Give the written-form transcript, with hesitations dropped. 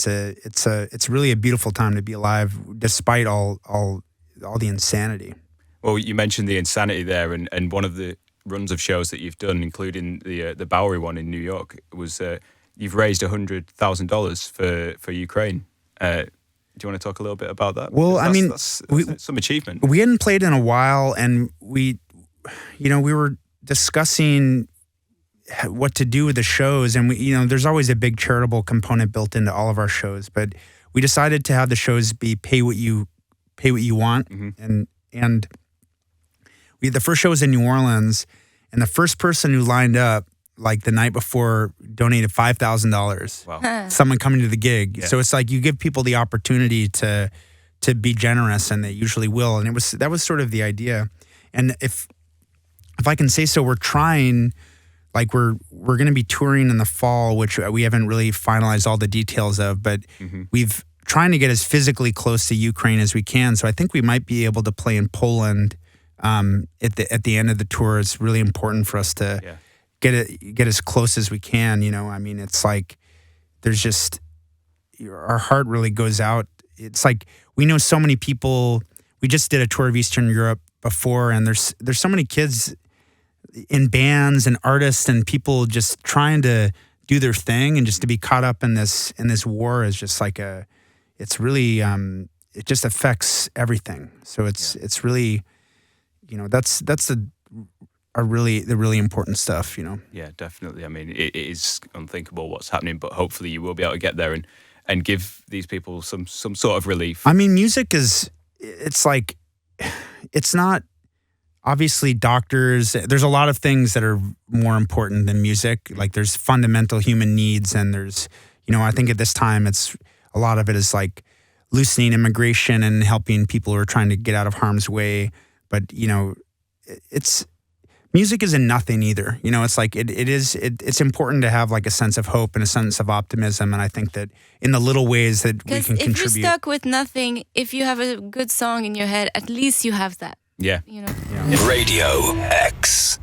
it's really a beautiful time to be alive, despite all the insanity. Well, you mentioned the insanity there, and one of the runs of shows that you've done, including the Bowery one in New York, was you've raised $100,000 for Ukraine. Do you want to talk a little bit about that? Well, that's some achievement. We hadn't played in a while, and we were discussing what to do with the shows, and there's always a big charitable component built into all of our shows, but we decided to have the shows be pay what you want, and the first show was in New Orleans, and the first person who lined up like the night before donated $5,000. Wow. Someone coming to the gig. Yeah. So it's like you give people the opportunity to be generous, and they usually will. And that was sort of the idea. And if I can say so, we're trying, like we're going to be touring in the fall, which we haven't really finalized all the details of, but we've trying to get as physically close to Ukraine as we can. So I think we might be able to play in Poland at the end of the tour. It's really important for us to get as close as we can. It's like there's just our heart really goes out. It's like we know so many people. We just did a tour of Eastern Europe before, and there's so many kids in bands and artists and people just trying to do their thing, and just to be caught up in this war is just like it's really it just affects everything. So it's really, that's the really important stuff, Yeah, definitely. I mean, it is unthinkable what's happening, but hopefully you will be able to get there and give these people some sort of relief. I mean, music it's not obviously doctors. There's a lot of things that are more important than music. Like there's fundamental human needs, and there's, I think at this time a lot of it is like loosening immigration and helping people who are trying to get out of harm's way. But, music isn't nothing either. It's like it's important to have like a sense of hope and a sense of optimism. And I think that in the little ways that we can contribute. If you're stuck with nothing, if you have a good song in your head, at least you have that. Yeah. Yeah. Radio X.